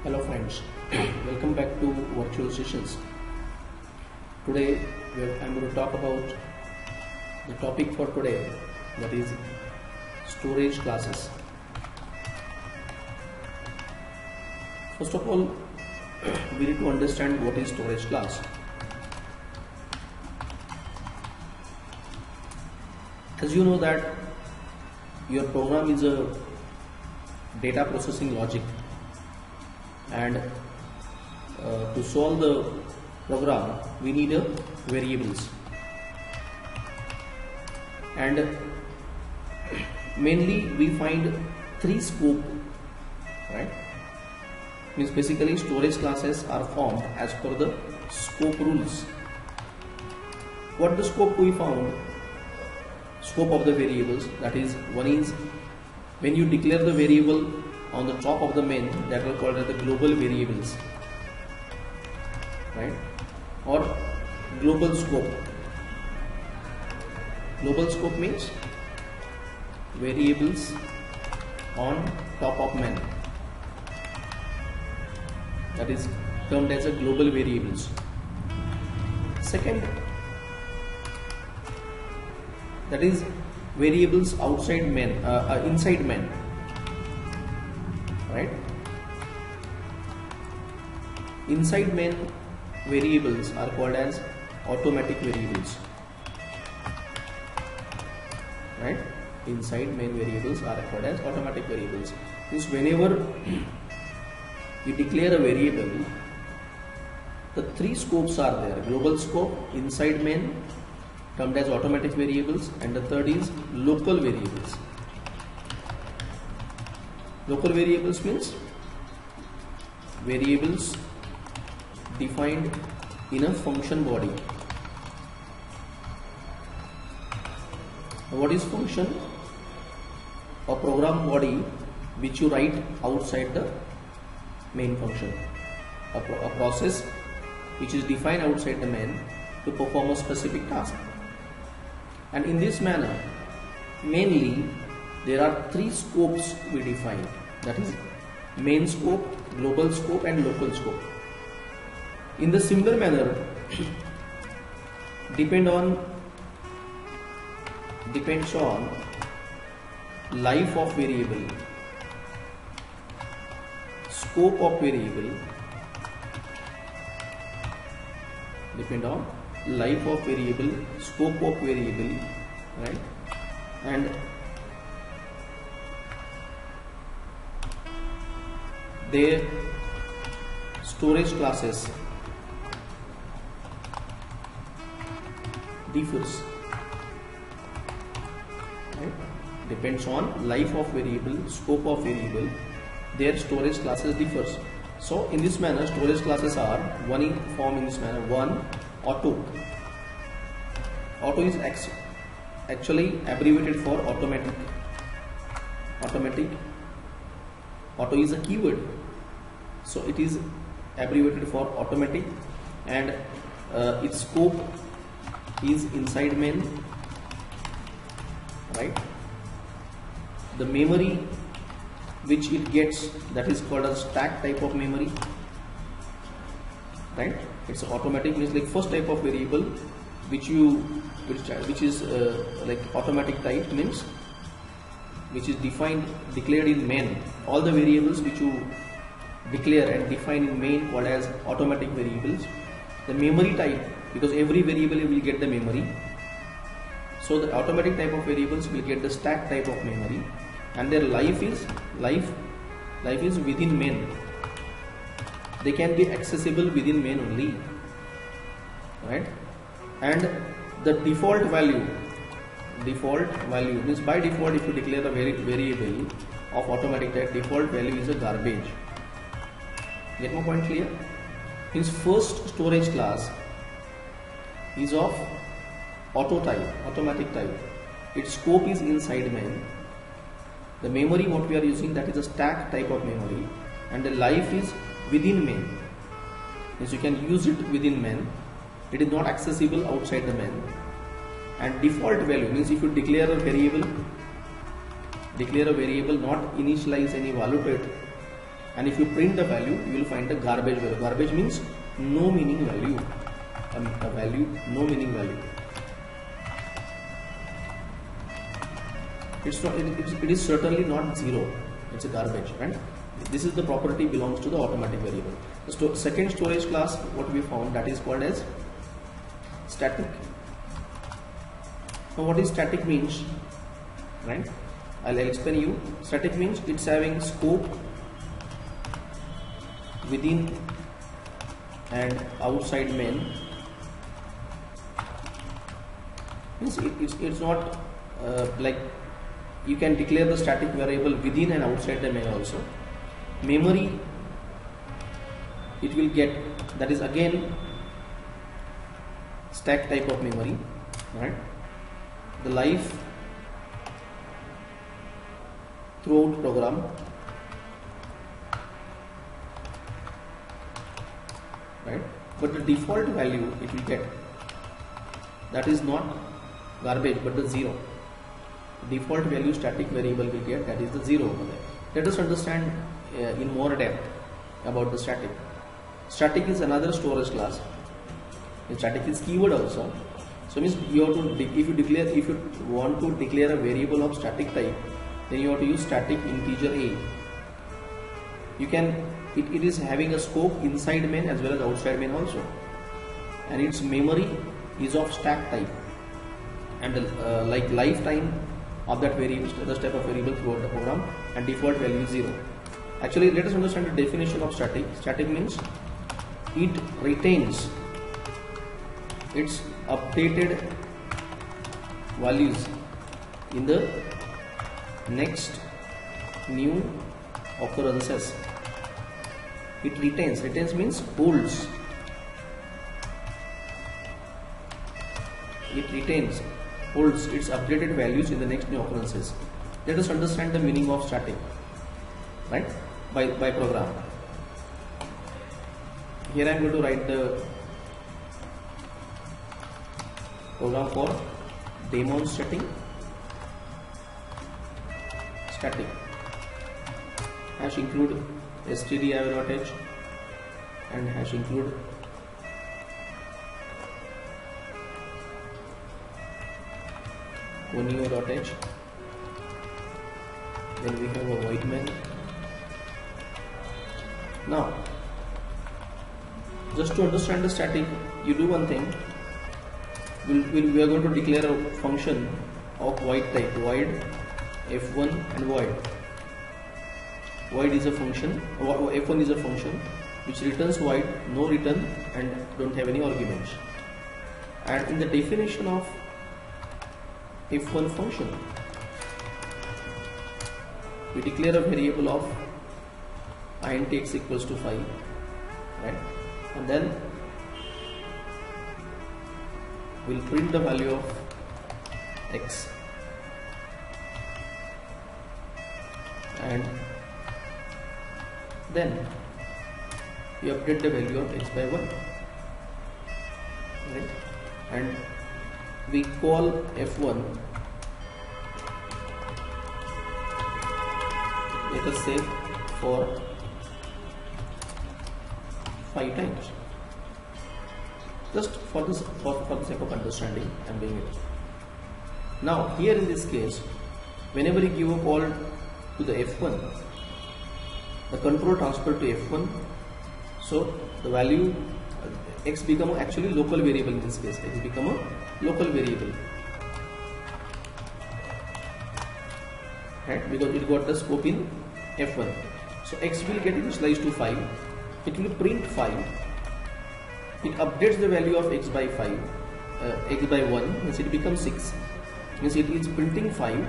Hello friends, welcome back to virtual sessions. Today I'm going to talk about the topic for today, that is storage classes. First of all, we need to understand what is storage class. As you know that your program is a data processing logic, and to solve the program we need variables, and mainly we find three scope, right? Means basically storage classes are formed as per the scope rules. What the scope we found? Scope of the variables, that is, one is when you declare the variable on the top of the main, that are called as the global variables, right? Or global scope. Global scope means variables on top of main, that is termed as a global variables. Second, that is variables outside main, inside main, right? Inside main variables are called as automatic variables, right? Inside main variables are called as automatic variables. Means whenever you declare a variable, the three scopes are there: global scope, inside main, termed as automatic variables, and the third is local variables. Local variables means variables defined in a function body. What is function? A program body which you write outside the main function. A process which is defined outside the main to perform a specific task. And in this manner, mainly there are three scopes we define, that is main scope, global scope, and local scope. In the similar manner, depends on life of variable, scope of variable, depend on life of variable, scope of variable, right? And their storage classes differs, right? Depends on life of variable, scope of variable, their storage classes differs. So in this manner, storage classes are one in form in this manner. One, auto. Auto is actually abbreviated for automatic. Auto is a keyword, so it is abbreviated for automatic, and its scope is inside main, right? The memory which it gets, that is called a stack type of memory, right? It's automatic means like first type of variable which is like automatic type, means which is declared in main. All the variables which you declare and define in main called as automatic variables. The memory type, because every variable will get the memory, so the automatic type of variables will get the stack type of memory, and their life is within main. They can be accessible within main only, right? And the default value means by default, if you declare a variable of automatic type, default value is a garbage. Get my point clear? Means first storage class is of auto type, automatic type. Its scope is inside main. The memory what we are using, that is a stack type of memory, and the life is within main. Means you can use it within main. It is not accessible outside the main. And default value means if you declare a variable, not initialize any value to it, and if you print the value, you will find the garbage value. Garbage means no meaning value, a value, no meaning value. It's not, it is certainly not zero, it's a garbage, and this is the property belongs to the automatic variable. The second storage class, what we found, that is called as static. Now what is static means, right? I'll explain you. Static means it's having scope within and outside main. Means it's not like you can declare the static variable within and outside the main also. Memory it will get, that is again stack type of memory, right? The life throughout program, right? But the default value it will get, that is not garbage but the zero. Default value static variable will get, that is the zero over there. Let us understand in more depth about the static. Static is another storage class. The static is keyword also. So means you have to, if you want to declare a variable of static type, then you have to use static integer a. You can, it is having a scope inside main as well as outside main also, and its memory is of stack type, and like lifetime of that variable, the type of variable throughout the program, and default value is 0. Actually, let us understand the definition of static. Static means it retains its updated values in the next new occurrences. It retains means holds. It retains, holds its updated values in the next new occurrences. Let us understand the meaning of static, right, by program. Here I am going to write the program for demonstrating static. Hash include stdio.h and hash include conio.h. Then we have a void main. Now, just to understand the static, you do one thing. We are going to declare a function of void type, void f1 and void. Void is a function, f1 is a function which returns void, no return, and don't have any arguments. And in the definition of f1 function, we declare a variable of int x equals to 5, right? And then we'll print the value of x, and then we update the value of x by 1, right? And we call f1, let us say for 5 times. Just for the sake of understanding, I am doing it. Now here in this case, whenever you give a call to the f1, the control transfer to f1, so the value x become actually local variable. In this case, x become a local variable, right? Because it got the scope in f1. So x will get initialized to 5. It will print 5. It updates the value of x by 5, x by 1, means it becomes 6. Means it is printing 5,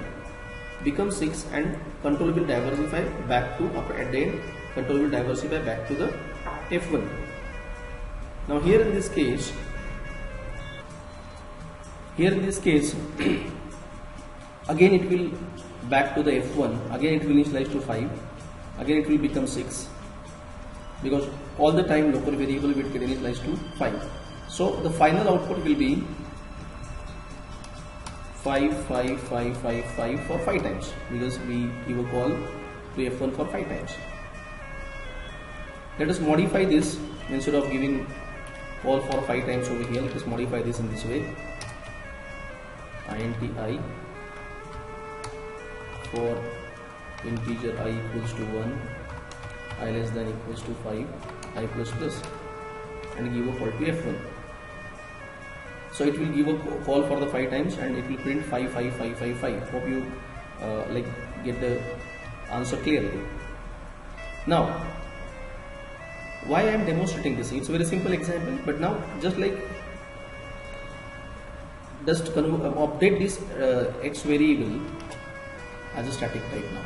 becomes 6, and control will diversify back to, at the end, control will diversify back to the f1. Now here in this case, again it will back to the f1, again it will initialize to 5, again it will become 6, because all the time local variable will get initialized to 5. So the final output will be 5, 5, 5, 5, 5 for 5 times, because we give a call to f1 for 5 times. Let us modify this. Instead of giving call for 5 times over here, let us modify this in this way. Int I for integer I equals to 1, I less than equals to 5, I plus plus, and give a call to F1. So it will give a call for the 5 times and it will print 5 5 5 5 5. Hope you like get the answer clearly. Now why I am demonstrating this? It's a very simple example, but now just like update this x variable as a static type. Now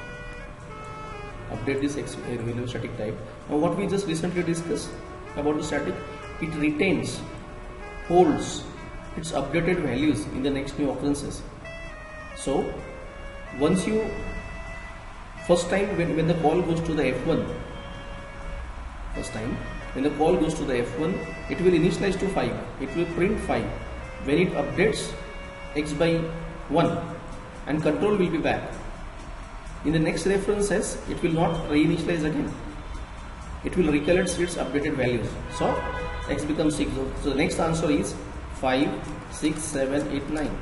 update this x variable static type. Now what we just recently discussed about the static, it retains, holds its updated values in the next new occurrences. So once you first time when the call goes to the F1, first time when the call goes to the F1, it will initialize to 5, it will print 5. When it updates x by 1 and control will be back, in the next references it will not reinitialize again, it will recalculate its updated values. So x becomes 6. So the next answer is 5 6 7 8 9,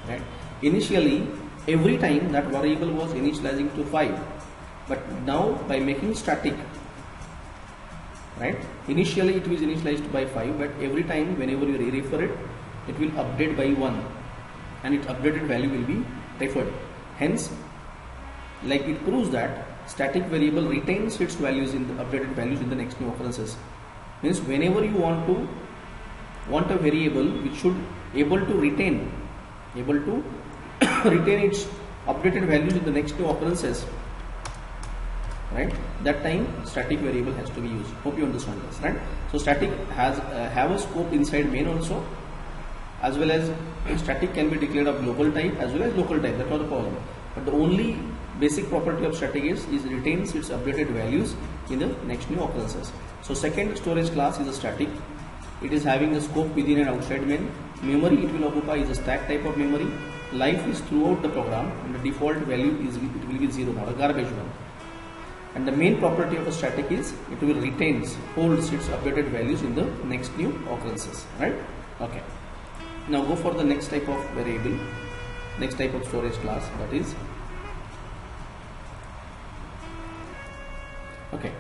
right? Initially every time that variable was initializing to 5, but now by making static, right, initially it was initialized by 5, but every time whenever you refer it, it will update by 1 and its updated value will be referred. Hence, like it proves that static variable retains its values in the updated values in the next new occurrences. Means whenever you want a variable which should able to retain its updated values in the next new occurrences, right, that time static variable has to be used. Hope you understand this, right? So static has have a scope inside main also, as well as static can be declared of global type as well as local type. That's not the problem. But the only basic property of static is retains its updated values in the next new occurrences. So second storage class is a static. It is having a scope within and outside main. Memory it will occupy is a stack type of memory. Life is throughout the program, and the default value is it will be 0, not a garbage one. And the main property of a static is it will holds its updated values in the next new occurrences, right? Okay. Now go for the next type of variable, next type of storage class, that is okay.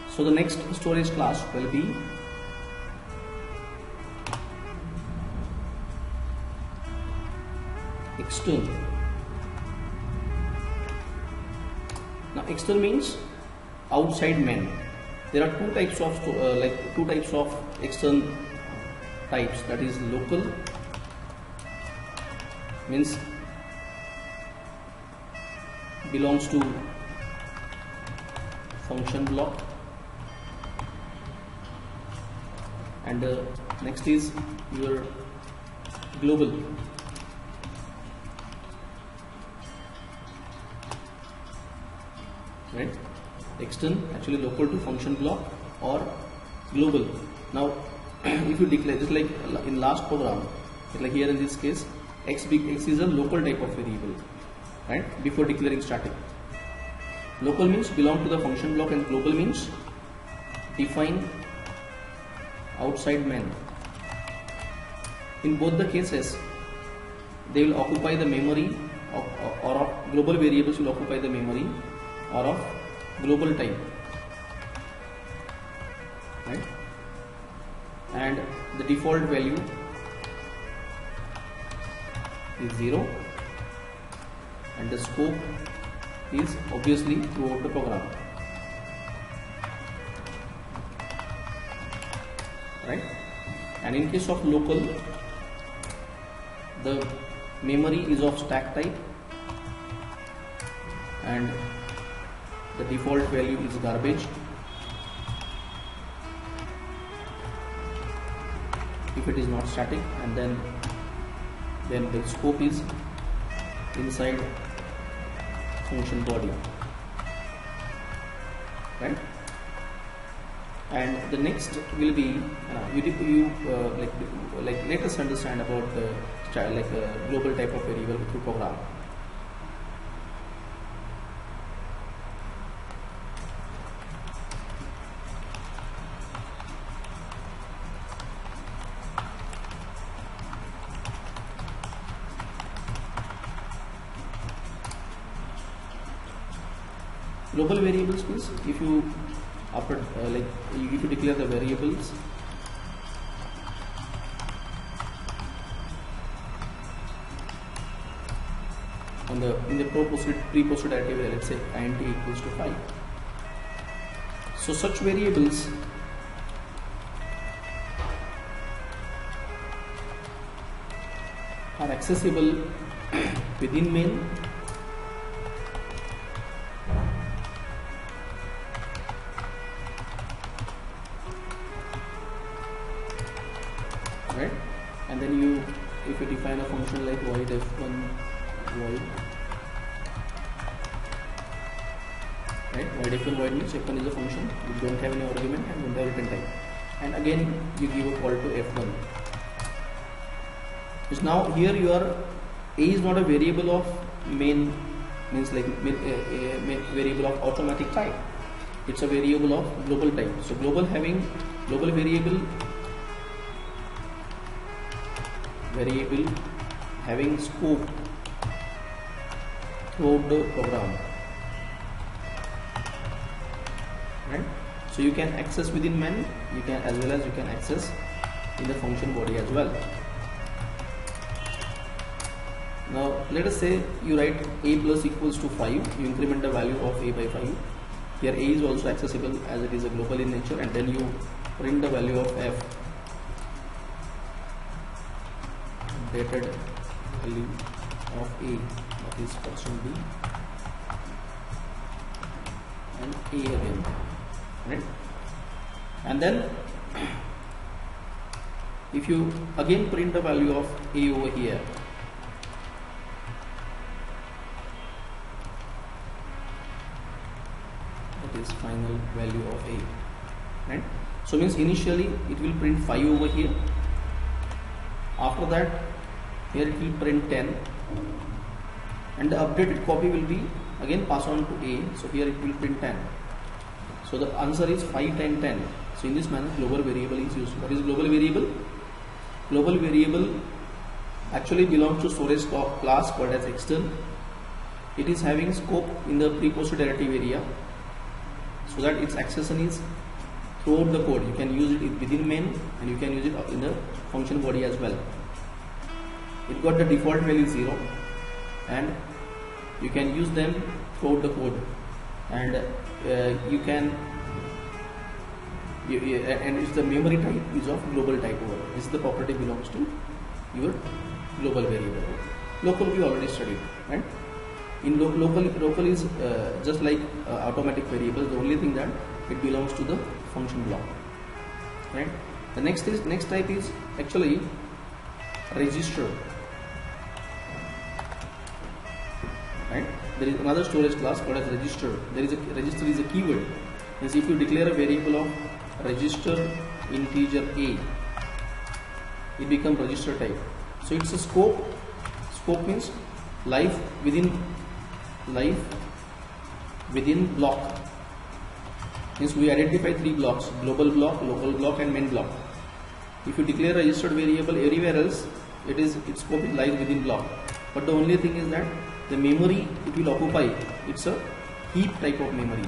So the next storage class will be external. Now external means outside main. There are two types of external types, that is local, means belongs to function block, and next is your global. Right, external actually local to function block or global. Now if you declare just like in last program, like here in this case, x is a local type of variable, right? Before declaring static, local means belong to the function block and global means define outside main. In both the cases, they will occupy the memory or global variables will occupy the memory or of global type, right? And the default value is 0, and the scope is obviously throughout the program, right? And in case of local, the memory is of stack type and the default value is garbage. If it is not static, and then the scope is inside function body, right? And the next will be like let us understand about the global type of variable through program. Global variables means if you after if you declare the variables in the pre-posted array, let's say int equals to 5. So such variables are accessible within main right, and then if you define a function like void f1 void, right, void f1 void means f1 is a function which don't have any argument and don't have return type, and again you give a call to f1. So now here your a is not a variable of main, means like main variable of automatic type, it's a variable of global type. So global variable having scope throughout the program, right? So you can access within main, you can as well as you can access in the function body as well. Now let us say you write a plus equals to 5, you increment the value of a by 5. Here a is also accessible as it is a global in nature, and then you print the value of f, updated value of a, that is %b, and a again, right? And then if you again print the value of a over here, that is final value of a, right? So means initially it will print 5 over here, after that here it will print 10, and the updated copy will be again passed on to a, so here it will print 10. So the answer is 5, 10, 10. So in this manner global variable is used. What is global variable? Global variable actually belongs to storage class called as external. It is having scope in the pre-posted relative area, so that its accession is throughout the code. You can use it within main and you can use it in the function body as well. It got the default value 0, and you can use them throughout the code, and and it's the memory type is of global type over. This is the property belongs to your global variable. Local we already studied, right? In local is just like automatic variables. The only thing that it belongs to the function block, right? The next type is actually register, right? There is another storage class called as register. Register is a keyword. Means if you declare a variable of register integer a, it becomes register type. So it's a scope. Scope means life within block. Means we identify 3 blocks: global block, local block, and main block. If you declare a registered variable everywhere else, its scope lies within block. But the only thing is that the memory it will occupy, it's a heap type of memory.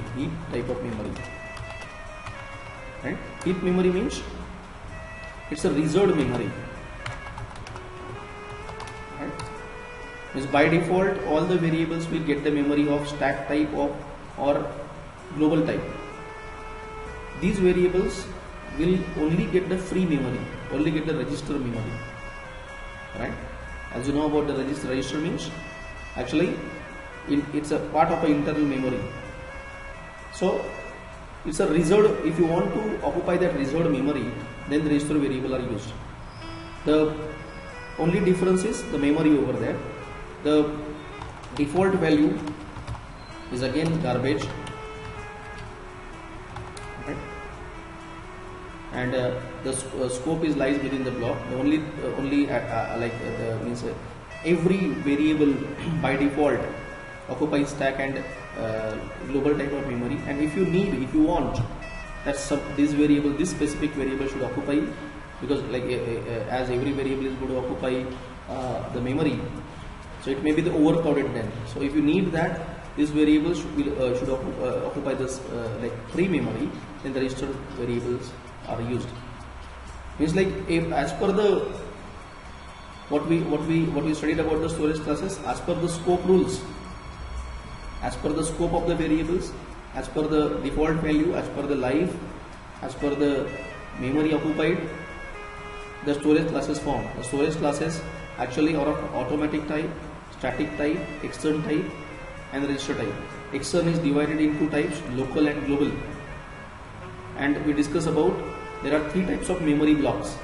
Right? Heap memory means it's a reserved memory. Right? Means by default all the variables will get the memory of stack type or global type. These variables will only get the free memory, only get the register memory. Right? As you know about the register means actually it's a part of an internal memory. So it's a reserved. If you want to occupy that reserved memory, then the register variable are used. The only difference is the memory over there. The default value is again garbage, right? And the scope is lies within the block. The only means every variable by default occupies stack and global type of memory. And if you want that this specific variable should occupy, because as every variable is going to occupy the memory, so it may be the overcrowded then. So if you need that, these variables should occupy this like free memory, then the registered variables are used. Means like if as per the what we studied about the storage classes, as per the scope rules, as per the scope of the variables, as per the default value, as per the life, as per the memory occupied, the storage classes form. The storage classes actually are of automatic type, static type, extern type, and register type. Extern is divided into types, local and global. And we discuss about there are three types of memory blocks: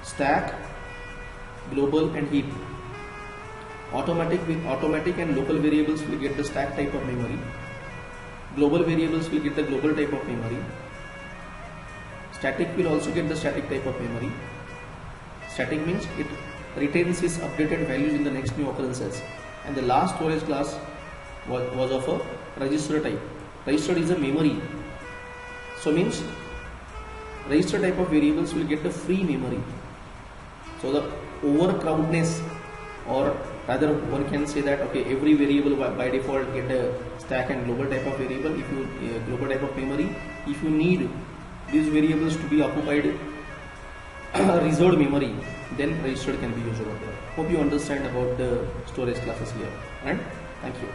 stack, global, and heap. Automatic and local variables will get the stack type of memory. Global variables will get the global type of memory. Static will also get the static type of memory. Static means it retains its updated values in the next new occurrences. And the last storage class was of a register type. Register is a memory. So means register type of variables will get the free memory. So the overcrowdedness, or rather one can say that okay, every variable by default get a stack and global type of variable. If you global type of memory, if you need these variables to be occupied reserved memory, then registered can be used over there. Hope you understand about the storage classes here, right? Thank you.